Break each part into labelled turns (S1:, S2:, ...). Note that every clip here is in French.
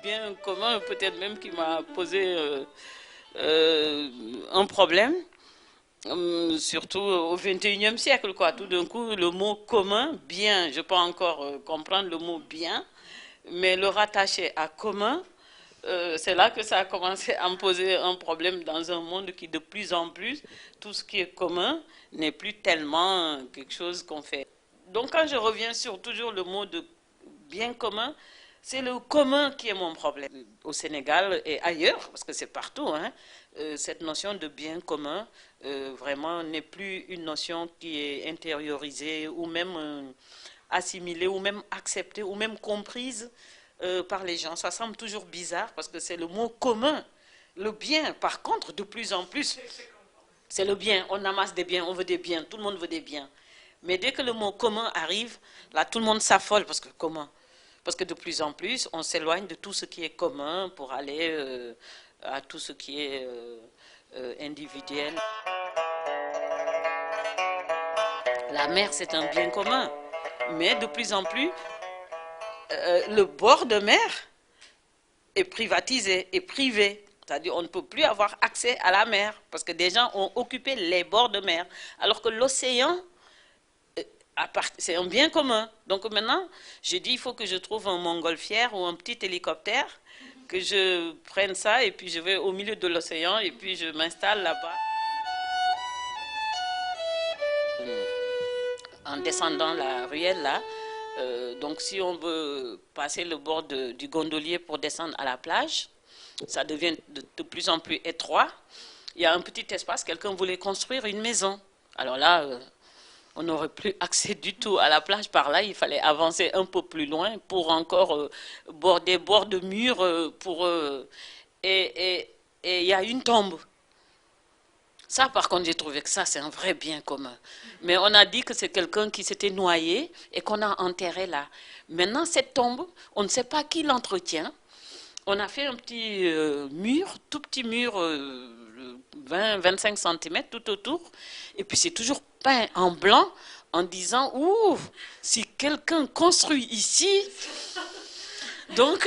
S1: bien commun, peut-être même qui m'a posé un problème, surtout au XXIe siècle, quoi. Tout d'un coup, le mot commun, bien, je peux encore comprendre le mot bien, mais le rattacher à commun, c'est là que ça a commencé à me poser un problème dans un monde qui, de plus en plus, tout ce qui est commun n'est plus tellement quelque chose qu'on fait. Donc, quand je reviens sur toujours le mot de bien commun, c'est le commun qui est mon problème. Au Sénégal et ailleurs, parce que c'est partout, hein, cette notion de bien commun, vraiment n'est plus une notion qui est intériorisée ou même assimilée ou même acceptée ou même comprise par les gens. Ça semble toujours bizarre parce que c'est le mot commun. Le bien, par contre, de plus en plus, c'est le bien. On amasse des biens, on veut des biens, tout le monde veut des biens. Mais dès que le mot commun arrive, là, tout le monde s'affole parce que commun. Parce que de plus en plus, on s'éloigne de tout ce qui est commun pour aller à tout ce qui est individuel. La mer, c'est un bien commun. Mais de plus en plus, le bord de mer est privatisé, est privé. C'est-à-dire on ne peut plus avoir accès à la mer parce que des gens ont occupé les bords de mer. Alors que l'océan, c'est un bien commun. Donc maintenant, je dis il faut que je trouve un montgolfière ou un petit hélicoptère, que je prenne ça et puis je vais au milieu de l'océan et puis je m'installe là-bas. En descendant la ruelle là, donc si on veut passer le bord du gondolier pour descendre à la plage, ça devient de plus en plus étroit. Il y a un petit espace, quelqu'un voulait construire une maison. Alors là, on n'aurait plus accès du tout à la plage par là. Il fallait avancer un peu plus loin pour encore border bord de mur. Et il y a une tombe. Ça, par contre, j'ai trouvé que ça, c'est un vrai bien commun. Mais on a dit que c'est quelqu'un qui s'était noyé et qu'on a enterré là. Maintenant, cette tombe, on ne sait pas qui l'entretient. On a fait un petit mur, tout petit mur, 20-25 cm tout autour. Et puis c'est toujours peint en blanc en disant, ouh, si quelqu'un construit ici, donc,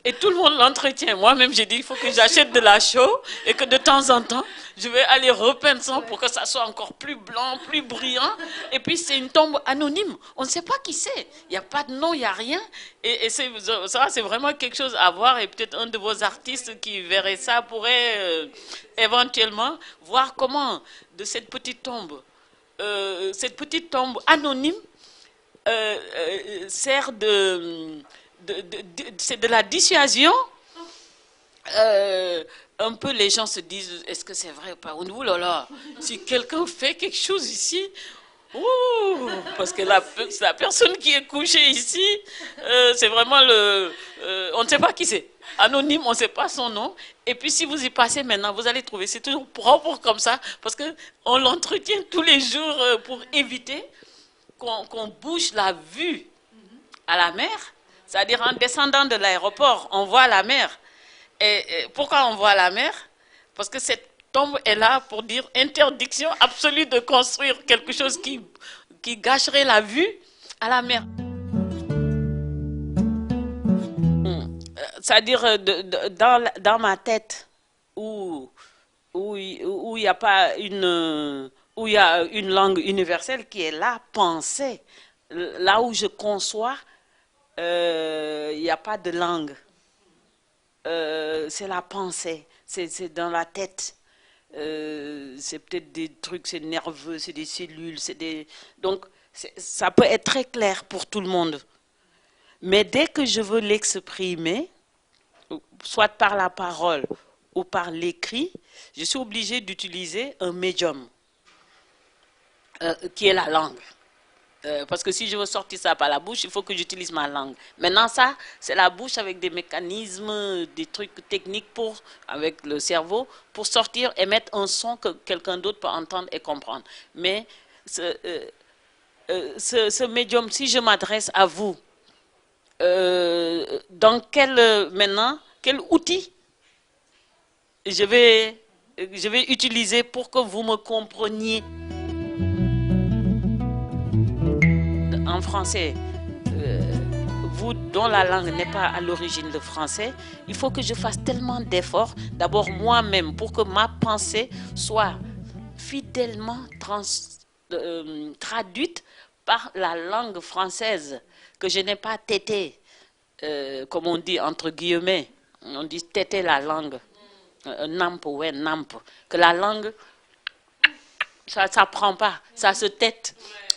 S1: et tout le monde l'entretient. Moi-même, j'ai dit, il faut que j'achète de la chaux et que de temps en temps, je vais aller repeindre ça pour que ça soit encore plus blanc, plus brillant. Et puis, c'est une tombe anonyme. On ne sait pas qui c'est. Il n'y a pas de nom, il n'y a rien. Et ça, c'est vraiment quelque chose à voir. Et peut-être un de vos artistes qui verrait ça pourrait éventuellement voir comment, de cette petite tombe anonyme, sert c'est de la dissuasion. Un peu les gens se disent, est-ce que c'est vrai ou pas? Ouh là là, si quelqu'un fait quelque chose ici, ouh, parce que la personne qui est couchée ici, c'est vraiment on ne sait pas qui c'est. Anonyme, on ne sait pas son nom. Et puis si vous y passez maintenant, vous allez trouver, c'est toujours propre comme ça, parce qu'on l'entretient tous les jours pour éviter qu'on bouge la vue à la mer. C'est-à-dire en descendant de l'aéroport, on voit la mer. Et pourquoi on voit la mer? Parce que cette tombe est là pour dire interdiction absolue de construire quelque chose qui gâcherait la vue à la mer. C'est-à-dire dans ma tête où il n'y a pas où il y a une langue universelle qui est la pensée, là où je conçois, il n'y a pas de langue. C'est la pensée, c'est dans la tête. C'est peut-être des trucs, c'est nerveux, c'est des cellules, donc ça peut être très clair pour tout le monde. Mais dès que je veux l'exprimer, soit par la parole ou par l'écrit, je suis obligée d'utiliser un médium qui est la langue. Parce que si je veux sortir ça par la bouche, il faut que j'utilise ma langue. Maintenant, ça, c'est la bouche avec des mécanismes, des trucs techniques avec le cerveau, pour sortir et mettre un son que quelqu'un d'autre peut entendre et comprendre. Mais ce médium, si je m'adresse à vous, dans quel outil je vais utiliser pour que vous me compreniez? En français, vous dont la langue n'est pas à l'origine le français, il faut que je fasse tellement d'efforts, d'abord moi-même, pour que ma pensée soit fidèlement traduite par la langue française, que je n'ai pas tété, comme on dit entre guillemets, on dit tété la langue, nampe, ouais, nampe, que la langue, ça ne prend pas, ça se tête.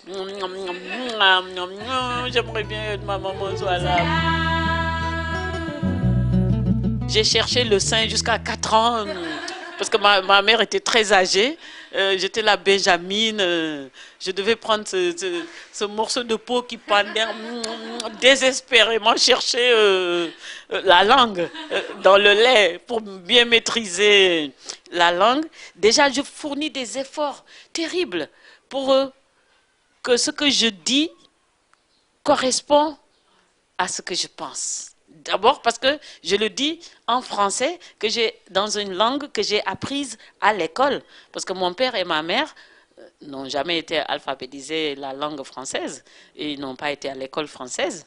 S1: J'aimerais bien que ma maman soit là. J'ai cherché le sein jusqu'à 4 ans, parce que ma mère était très âgée. J'étais la Benjamine. Je devais prendre ce morceau de peau qui pendait, désespérément chercher la langue dans le lait pour bien maîtriser la langue. Déjà, je fournis des efforts terribles pour que ce que je dis correspond à ce que je pense. D'abord parce que je le dis en français, dans une langue que j'ai apprise à l'école. Parce que mon père et ma mère n'ont jamais été alphabétisés la langue française et ils n'ont pas été à l'école française.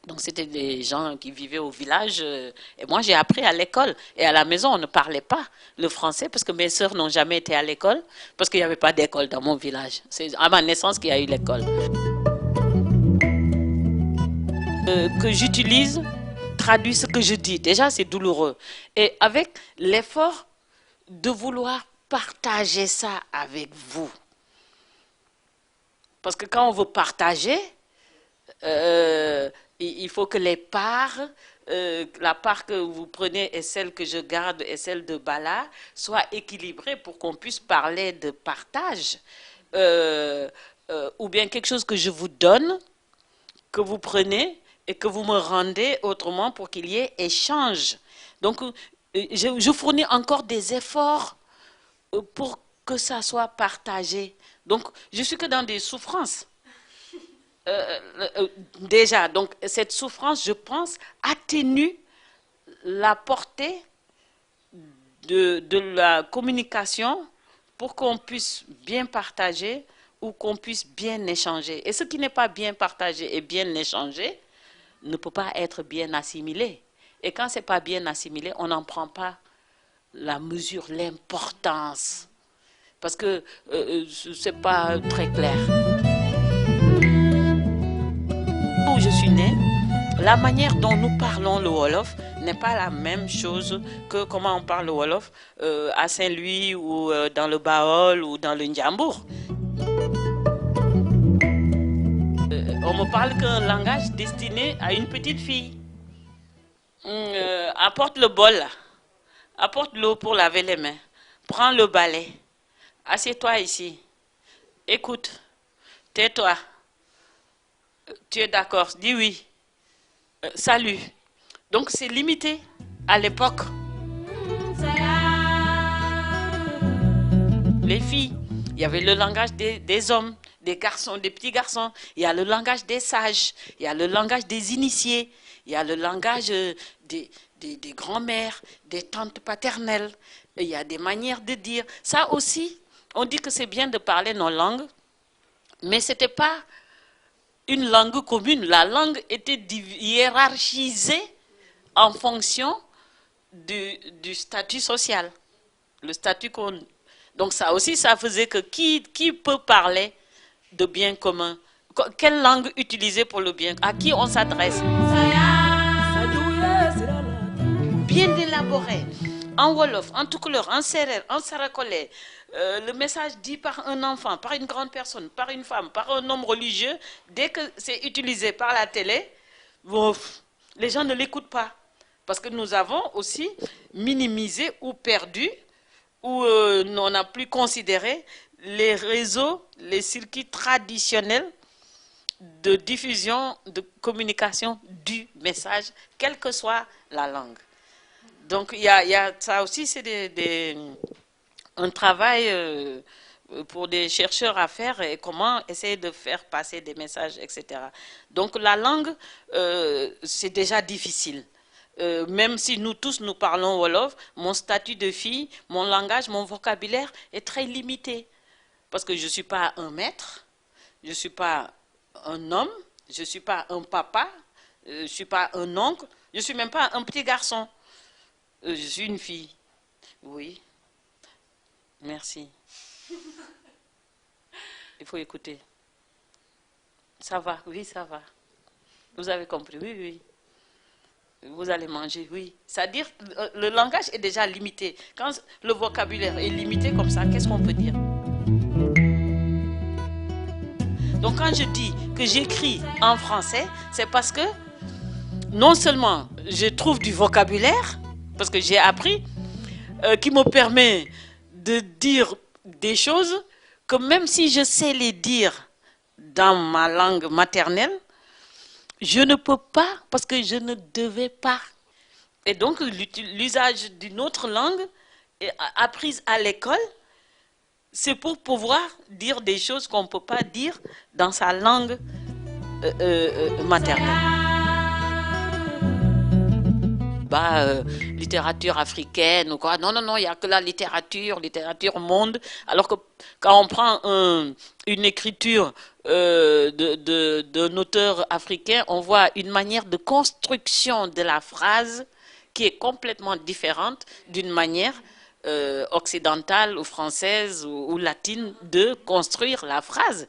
S1: Donc c'était des gens qui vivaient au village et moi j'ai appris à l'école. Et à la maison on ne parlait pas le français parce que mes sœurs n'ont jamais été à l'école parce qu'il n'y avait pas d'école dans mon village. C'est à ma naissance qu'il y a eu l'école. Que j'utilise traduit ce que je dis. Déjà, c'est douloureux. Et avec l'effort de vouloir partager ça avec vous. Parce que quand on veut partager, il faut que les parts, la part que vous prenez et celle que je garde et celle de Bala, soient équilibrées pour qu'on puisse parler de partage. Ou bien quelque chose que je vous donne, que vous prenez, et que vous me rendez autrement pour qu'il y ait échange. Donc, je fournis encore des efforts pour que ça soit partagé. Donc, je suis que dans des souffrances. Déjà, donc, cette souffrance, je pense, atténue la portée de la communication pour qu'on puisse bien partager ou qu'on puisse bien échanger. Et ce qui n'est pas bien partagé et bien échangé, ne peut pas être bien assimilé. Et quand ce n'est pas bien assimilé, on n'en prend pas la mesure, l'importance. Parce que ce n'est pas très clair. Où je suis née, la manière dont nous parlons le Wolof n'est pas la même chose que comment on parle le Wolof à Saint-Louis ou dans le Baol ou dans le Ndiambour. On me parle qu'un langage destiné à une petite fille. Apporte le bol, là. Apporte l'eau pour laver les mains. Prends le balai. Assieds-toi ici. Écoute. Tais-toi. Tu es d'accord? Dis oui. Salut. Donc c'est limité à l'époque. Les filles, il y avait le langage des hommes. Des garçons, des petits garçons, il y a le langage des sages, il y a le langage des initiés, il y a le langage des grands-mères, des tantes paternelles, il y a des manières de dire. Ça aussi, on dit que c'est bien de parler nos langues, mais ce n'était pas une langue commune. La langue était hiérarchisée en fonction du statut social. Le statut qu'on... Donc ça aussi, ça faisait que qui peut parler de bien commun? Quelle langue utiliser pour le bien? À qui on s'adresse? Bien élaboré. En Wolof, en Toucouleur, en Serer, en Sarakolé. Le message dit par un enfant, par une grande personne, par une femme, par un homme religieux, dès que c'est utilisé par la télé, les gens ne l'écoutent pas. Parce que nous avons aussi minimisé ou perdu, ou on n'a plus considéré les réseaux, les circuits traditionnels de diffusion, de communication du message, quelle que soit la langue. Donc, il y a ça aussi, c'est un travail pour des chercheurs à faire et comment essayer de faire passer des messages, etc. Donc, la langue, c'est déjà difficile. Même si nous tous nous parlons Wolof, mon statut de fille, mon langage, mon vocabulaire est très limité. Parce que je ne suis pas un maître, je ne suis pas un homme, je ne suis pas un papa, Je ne suis pas un oncle, je ne suis même pas un petit garçon. Je suis une fille. Oui. Merci. Il faut écouter. Ça va, oui, ça va. Vous avez compris, oui, oui. Vous allez manger, oui. C'est-à-dire, le langage est déjà limité. Quand le vocabulaire est limité comme ça, qu'est-ce qu'on peut dire? Donc quand je dis que j'écris en français, c'est parce que non seulement je trouve du vocabulaire, parce que j'ai appris, qui me permet de dire des choses que même si je sais les dire dans ma langue maternelle, je ne peux pas parce que je ne devais pas. Et donc l'usage d'une autre langue apprise à l'école, c'est pour pouvoir dire des choses qu'on ne peut pas dire dans sa langue maternelle. Littérature africaine ou quoi. Non, non, non, il n'y a que la littérature monde. Alors que quand on prend une écriture d'un auteur africain, on voit une manière de construction de la phrase qui est complètement différente d'une manière occidentale ou française ou latine de construire la phrase.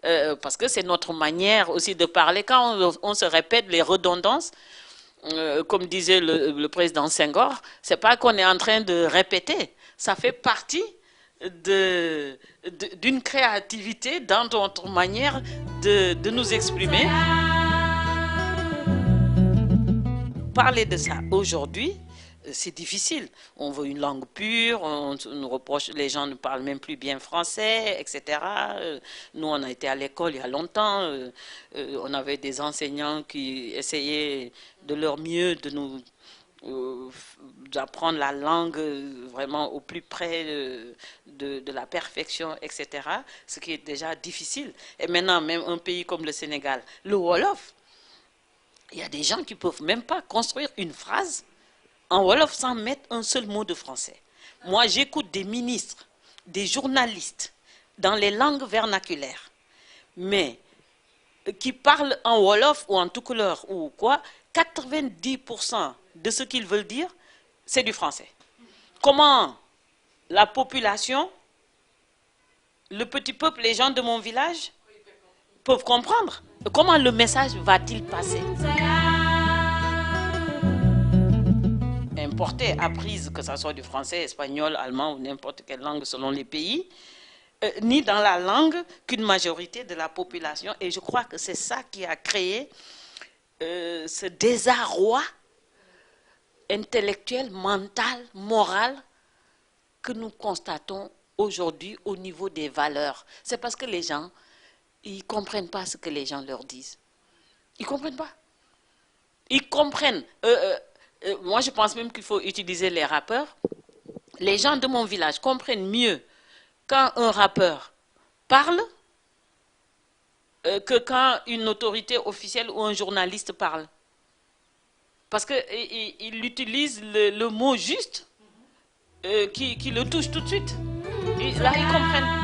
S1: Parce que c'est notre manière aussi de parler. Quand on se répète les redondances, comme disait le président Senghor, c'est pas qu'on est en train de répéter, ça fait partie d'une créativité dans notre manière de nous exprimer. Parler de ça aujourd'hui, c'est difficile. On veut une langue pure, on nous reproche, les gens ne parlent même plus bien français, etc. Nous, on a été à l'école il y a longtemps, on avait des enseignants qui essayaient de leur mieux de nous d'apprendre la langue vraiment au plus près de la perfection, etc. Ce qui est déjà difficile. Et maintenant, même un pays comme le Sénégal, le Wolof, il y a des gens qui ne peuvent même pas construire une phrase en Wolof sans mettre un seul mot de français. Moi, j'écoute des ministres, des journalistes dans les langues vernaculaires, mais qui parlent en Wolof ou en toucouleur ou quoi, 90% de ce qu'ils veulent dire, c'est du français. Comment la population, le petit peuple, les gens de mon village peuvent comprendre? Comment le message va-t-il passer? Importée, apprise, que ce soit du français, espagnol, allemand ou n'importe quelle langue selon les pays, ni dans la langue qu'une majorité de la population. Et je crois que c'est ça qui a créé ce désarroi intellectuel, mental, moral que nous constatons aujourd'hui au niveau des valeurs. C'est parce que les gens, ils ne comprennent pas ce que les gens leur disent. Ils ne comprennent pas. Ils comprennent. Moi, je pense même qu'il faut utiliser les rappeurs. Les gens de mon village comprennent mieux quand un rappeur parle que quand une autorité officielle ou un journaliste parle. Parce qu'il utilise le mot juste qui le touche tout de suite. Et là, ils comprennent.